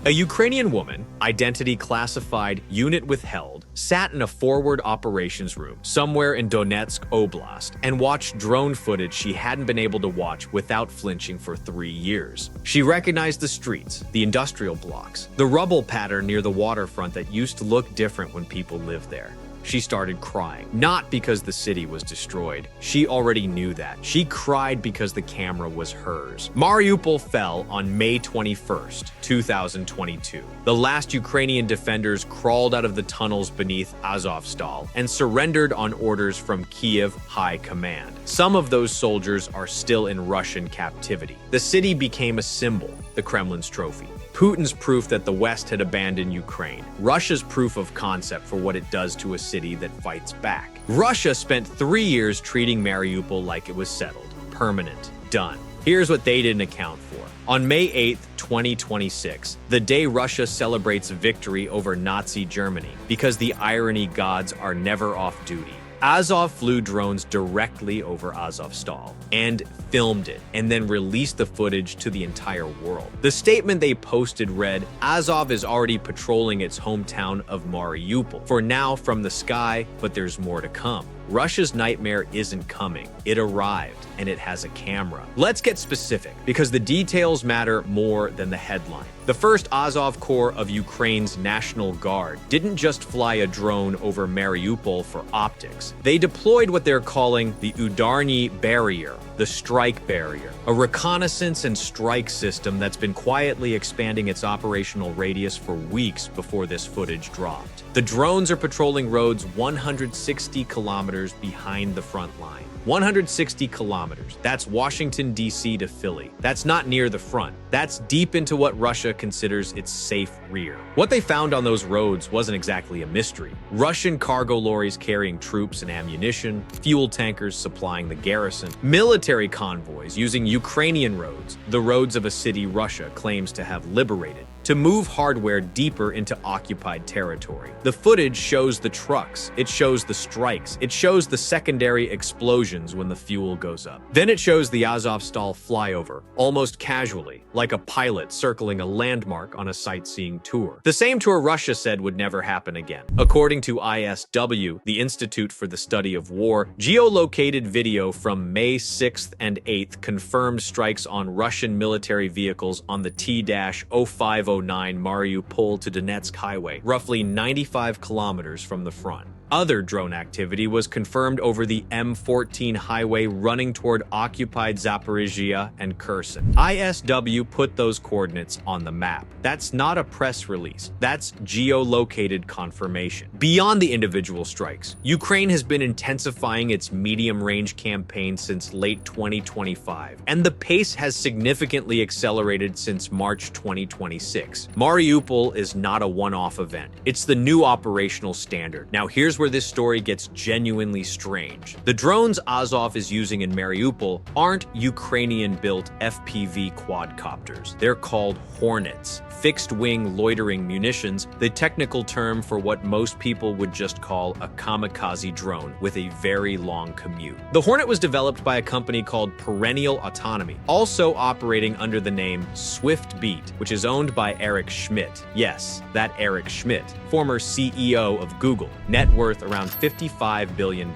A Ukrainian woman, identity classified, unit withheld, sat in a forward operations room somewhere in Donetsk Oblast and watched drone footage she hadn't been able to watch without flinching for 3 years. She recognized the streets, the industrial blocks, the rubble pattern near the waterfront that used to look different when people lived there. She started crying, not because the city was destroyed. She already knew that. She cried because the camera was hers. Mariupol fell on May 21st, 2022. The last Ukrainian defenders crawled out of the tunnels beneath Azovstal and surrendered on orders from Kiev High Command. Some of those soldiers are still in Russian captivity. The city became a symbol, the Kremlin's trophy. Putin's proof that the West had abandoned Ukraine. Russia's proof of concept for what it does to a city that fights back. Russia spent 3 years treating Mariupol like it was settled, permanent, done. Here's what they didn't account for. On May 8th, 2026, the day Russia celebrates victory over Nazi Germany, because the irony gods are never off duty, Azov flew drones directly over Azovstal and filmed it, and then released the footage to the entire world. The statement they posted read, "Azov is already patrolling its hometown of Mariupol. For now, from the sky, but there's more to come." Russia's nightmare isn't coming. It arrived, and it has a camera. Let's get specific, because the details matter more than the headline. The first Azov Corps of Ukraine's National Guard didn't just fly a drone over Mariupol for optics. They deployed what they're calling the Udarny Barrier, the strike barrier, a reconnaissance and strike system that's been quietly expanding its operational radius for weeks before this footage dropped. The drones are patrolling roads 160 kilometers behind the front line. 160 kilometers. That's Washington, D.C. to Philly. That's not near the front. That's deep into what Russia considers its safe rear. What they found on those roads wasn't exactly a mystery. Russian cargo lorries carrying troops and ammunition, fuel tankers supplying the garrison, military convoys using Ukrainian roads, the roads of a city Russia claims to have liberated, to move hardware deeper into occupied territory. The footage shows the trucks, it shows the strikes, it shows the secondary explosions when the fuel goes up. Then it shows the Azovstal flyover, almost casually, like a pilot circling a landmark on a sightseeing tour. The same tour Russia said would never happen again. According to ISW, the Institute for the Study of War, geolocated video from May 6th and 8th confirmed strikes on Russian military vehicles on the T-0509 Mariupol to Donetsk highway, roughly 95 kilometers from the front. Other drone activity was confirmed over the M14 highway running toward occupied Zaporizhzhia and Kherson. ISW put those coordinates on the map. That's not a press release. That's geolocated confirmation. Beyond the individual strikes, Ukraine has been intensifying its medium-range campaign since late 2025, and the pace has significantly accelerated since March 2026. Mariupol is not a one-off event. It's the new operational standard. Now here's where this story gets genuinely strange. The drones Azov is using in Mariupol aren't Ukrainian-built FPV quadcopters. They're called Hornets, fixed-wing loitering munitions, the technical term for what most people would just call a kamikaze drone with a very long commute. The Hornet was developed by a company called Perennial Autonomy, also operating under the name Swiftbeat, which is owned by Eric Schmidt. Yes, that Eric Schmidt, former CEO of Google, net worth around $55 billion.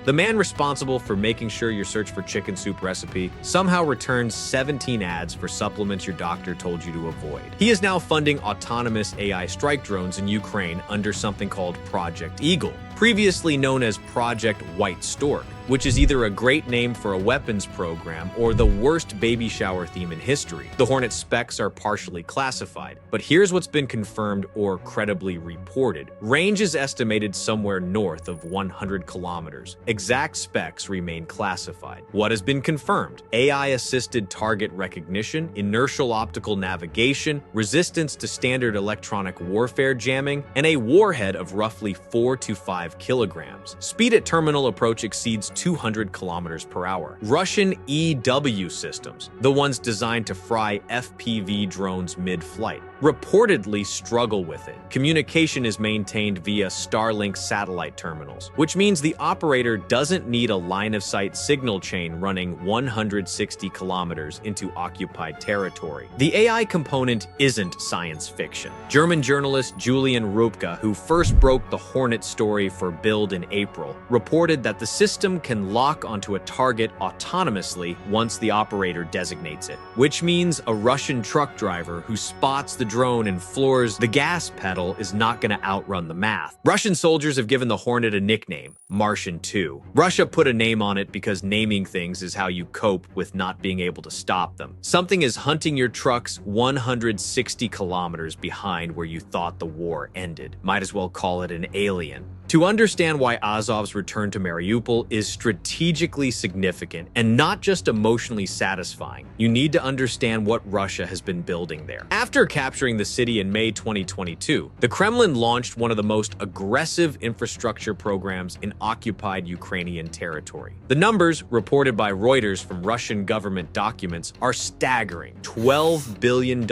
The man responsible for making sure your search for chicken soup recipe somehow returns 17 ads for supplements your doctor told you to avoid. He is now funding autonomous AI strike drones in Ukraine under something called Project Eagle, previously known as Project White Stork, which is either a great name for a weapons program or the worst baby shower theme in history. The Hornet specs are partially classified, but here's what's been confirmed or credibly reported. Range is estimated somewhere north of 100 kilometers. Exact specs remain classified. What has been confirmed? AI-assisted target recognition, inertial optical navigation, resistance to standard electronic warfare jamming, and a warhead of roughly 4 to 5 kilograms. Speed at terminal approach exceeds 200 kilometers per hour. Russian EW systems, the ones designed to fry FPV drones mid-flight, reportedly struggle with it. Communication is maintained via Starlink satellite terminals, which means the operator doesn't need a line-of-sight signal chain running 160 kilometers into occupied territory. The AI component isn't science fiction. German journalist Julian Rupke, who first broke the Hornet story for Bild in April, reported that the system can lock onto a target autonomously once the operator designates it, which means a Russian truck driver who spots the drone and floors the gas pedal is not going to outrun the math. Russian soldiers have given the Hornet a nickname, Martian 2. Russia put a name on it because naming things is how you cope with not being able to stop them. Something is hunting your trucks 160 kilometers behind where you thought the war ended. Might as well call it an alien. To understand why Azov's return to Mariupol is strategically significant and not just emotionally satisfying, you need to understand what Russia has been building there. After capturing the city in May 2022, the Kremlin launched one of the most aggressive infrastructure programs in occupied Ukrainian territory. The numbers, reported by Reuters from Russian government documents, are staggering. $12 billion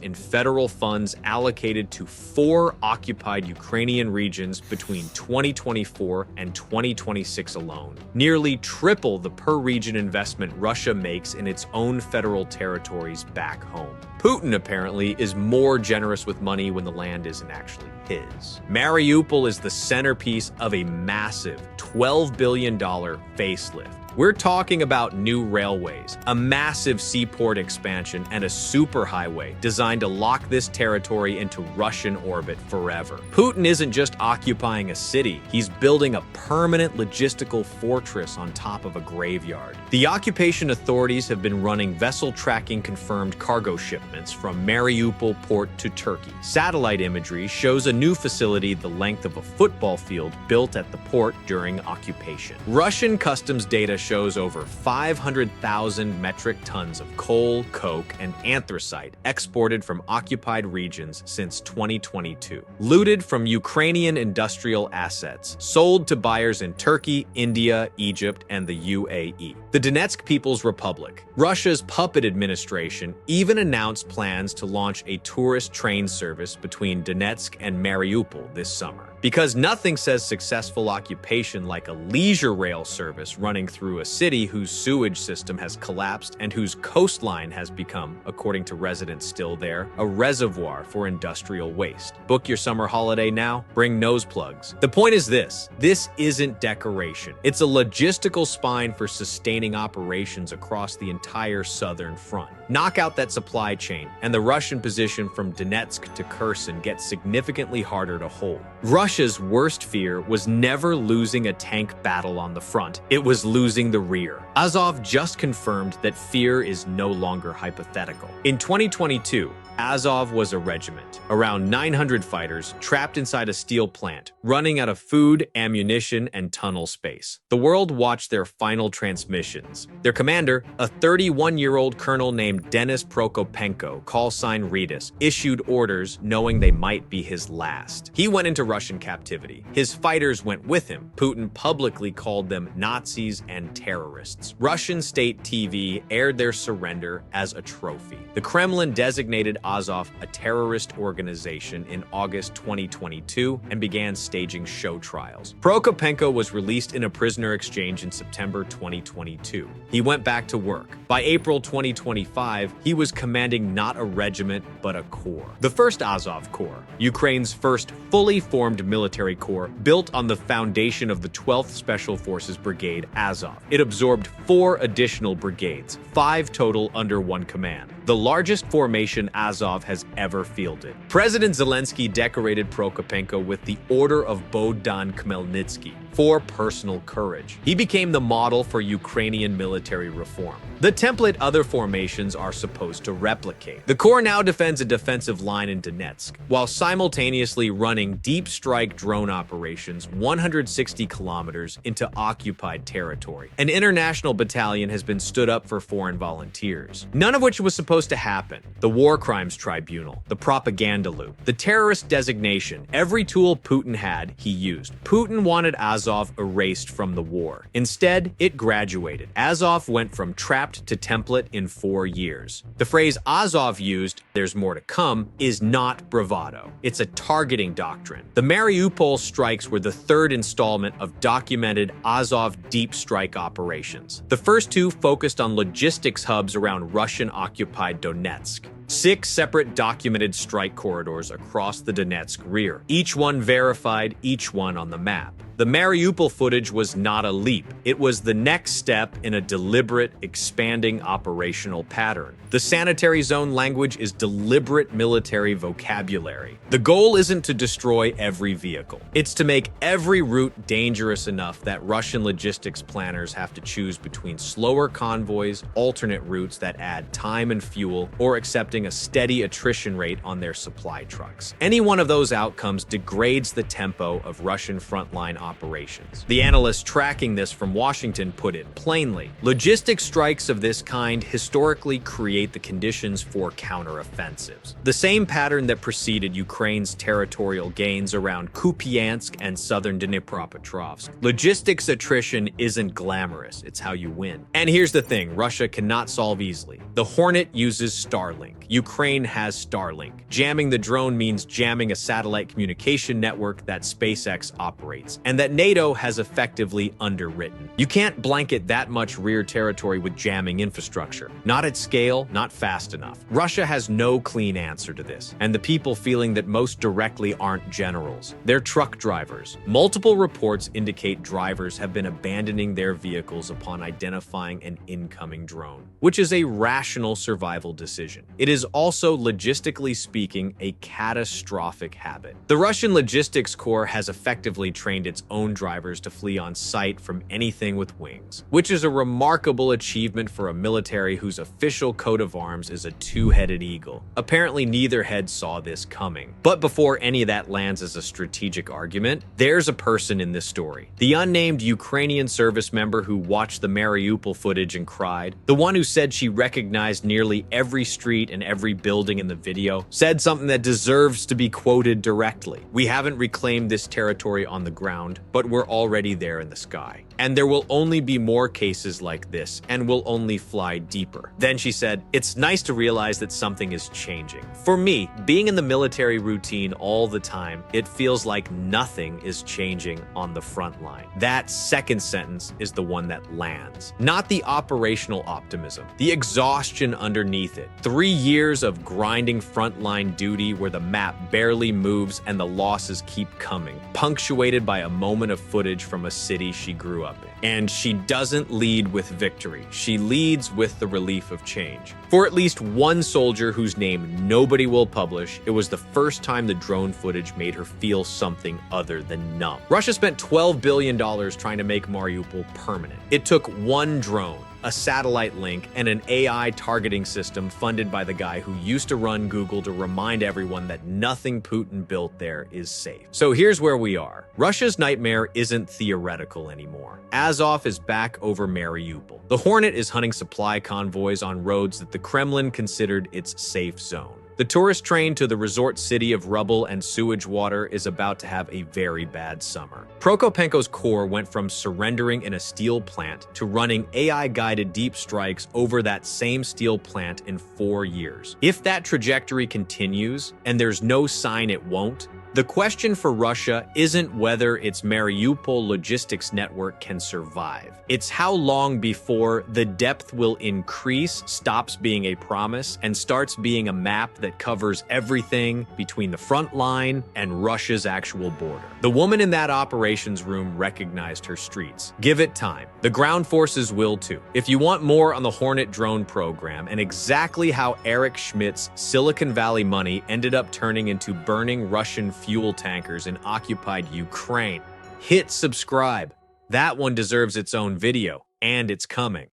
in federal funds allocated to 4 occupied Ukrainian regions between 2024 and 2026 alone, nearly triple the per-region investment Russia makes in its own federal territories back home. Putin apparently is more generous with money when the land isn't actually his. Mariupol is the centerpiece of a massive $12 billion facelift. We're talking about new railways, a massive seaport expansion, and a superhighway designed to lock this territory into Russian orbit forever. Putin isn't just occupying a city, he's building a permanent logistical fortress on top of a graveyard. The occupation authorities have been running vessel tracking confirmed cargo shipments from Mariupol port to Turkey. Satellite imagery shows a new facility the length of a football field built at the port during occupation. Russian customs data shows over 500,000 metric tons of coal, coke, and anthracite exported from occupied regions since 2022. Looted from Ukrainian industrial assets, sold to buyers in Turkey, India, Egypt, and the UAE. The Donetsk People's Republic, Russia's puppet administration, even announced plans to launch a tourist train service between Donetsk and Mariupol this summer. Because nothing says successful occupation like a leisure rail service running through a city whose sewage system has collapsed and whose coastline has become, according to residents still there, a reservoir for industrial waste. Book your summer holiday now, bring nose plugs. The point is this isn't decoration. It's a logistical spine for sustaining operations across the entire southern front. Knock out that supply chain, and the Russian position from Donetsk to Kherson gets significantly harder to hold. Russia's worst fear was never losing a tank battle on the front, it was losing the rear. Azov just confirmed that fear is no longer hypothetical. In 2022, Azov was a regiment, around 900 fighters trapped inside a steel plant, running out of food, ammunition, and tunnel space. The world watched their final transmissions. Their commander, a 31-year-old colonel named Denis Prokopenko, call sign Redis, issued orders knowing they might be his last. He went into Russian captivity. His fighters went with him. Putin publicly called them Nazis and terrorists. Russian state TV aired their surrender as a trophy. The Kremlin designated Azov a terrorist organization in August 2022 and began staging show trials. Prokopenko was released in a prisoner exchange in September 2022. He went back to work. By April 2025, he was commanding not a regiment, but a corps. The first Azov Corps, Ukraine's first fully formed military corps, built on the foundation of the 12th Special Forces Brigade Azov. It absorbed 4 additional brigades, 5 total under one command, the largest formation Azov has ever fielded. President Zelensky decorated Prokopenko with the Order of Bogdan Khmelnytsky for personal courage. He became the model for Ukrainian military reform, the template other formations are supposed to replicate. The Corps now defends a defensive line in Donetsk, while simultaneously running deep strike drone operations 160 kilometers into occupied territory. An international battalion has been stood up for foreign volunteers, none of which was supposed to happen. The War Crimes Tribunal, the propaganda loop, the terrorist designation, every tool Putin had, he used. Putin wanted Azov erased from the war. Instead, it graduated. Azov went from trapped to template in 4 years. years. The phrase Azov used, "there's more to come," is not bravado. It's a targeting doctrine. The Mariupol strikes were the third installment of documented Azov deep strike operations. The first two focused on logistics hubs around Russian-occupied Donetsk. 6 separate documented strike corridors across the Donetsk rear, each one verified, each one on the map. The Mariupol footage was not a leap. It was the next step in a deliberate, expanding operational pattern. The sanitary zone language is deliberate military vocabulary. The goal isn't to destroy every vehicle. It's to make every route dangerous enough that Russian logistics planners have to choose between slower convoys, alternate routes that add time and fuel, or accepting a steady attrition rate on their supply trucks. Any one of those outcomes degrades the tempo of Russian frontline operations. The analysts tracking this from Washington put it plainly. Logistics strikes of this kind historically create the conditions for counteroffensives. The same pattern that preceded Ukraine's territorial gains around Kupiansk and southern Dnipropetrovsk. Logistics attrition isn't glamorous, it's how you win. And here's the thing, Russia cannot solve easily. The Hornet uses Starlink. Ukraine has Starlink. Jamming the drone means jamming a satellite communication network that SpaceX operates, and that NATO has effectively underwritten. You can't blanket that much rear territory with jamming infrastructure. Not at scale, not fast enough. Russia has no clean answer to this, and the people feeling that most directly aren't generals. They're truck drivers. Multiple reports indicate drivers have been abandoning their vehicles upon identifying an incoming drone, which is a rational survival decision. It is also, logistically speaking, a catastrophic habit. The Russian Logistics Corps has effectively trained its own drivers to flee on sight from anything with wings, which is a remarkable achievement for a military whose official coat of arms is a two-headed eagle. Apparently, neither head saw this coming. But before any of that lands as a strategic argument, there's a person in this story. The unnamed Ukrainian service member who watched the Mariupol footage and cried, the one who said she recognized nearly every street and every building in the video, said something that deserves to be quoted directly. "We haven't reclaimed this territory on the ground, but we're already there in the sky. And there will only be more cases like this, and we'll only fly deeper." Then she said, "It's nice to realize that something is changing. For me, being in the military routine all the time, it feels like nothing is changing on the front line." That second sentence is the one that lands. Not the operational optimism, the exhaustion underneath it. 3 years of grinding frontline duty where the map barely moves and the losses keep coming, punctuated by a moment of footage from a city she grew up in. And she doesn't lead with victory. She leads with the relief of change. For at least one soldier whose name nobody will publish, it was the first time the drone footage made her feel something other than numb. Russia spent $12 billion trying to make Mariupol permanent. It took one drone, a satellite link, and an AI targeting system funded by the guy who used to run Google to remind everyone that nothing Putin built there is safe. So here's where we are. Russia's nightmare isn't theoretical anymore. Azov is back over Mariupol. The Hornet is hunting supply convoys on roads that the Kremlin considered its safe zone. The tourist train to the resort city of rubble and sewage water is about to have a very bad summer. Prokopenko's corps went from surrendering in a steel plant to running AI-guided deep strikes over that same steel plant in 4 years. If that trajectory continues, and there's no sign it won't, the question for Russia isn't whether its Mariupol logistics network can survive. It's how long before the depth will increase, stops being a promise, and starts being a map that covers everything between the front line and Russia's actual border. The woman in that operations room recognized her streets. Give it time. The ground forces will too. If you want more on the Hornet drone program and exactly how Eric Schmidt's Silicon Valley money ended up turning into burning Russian fuel tankers in occupied Ukraine, hit subscribe. That one deserves its own video, and it's coming.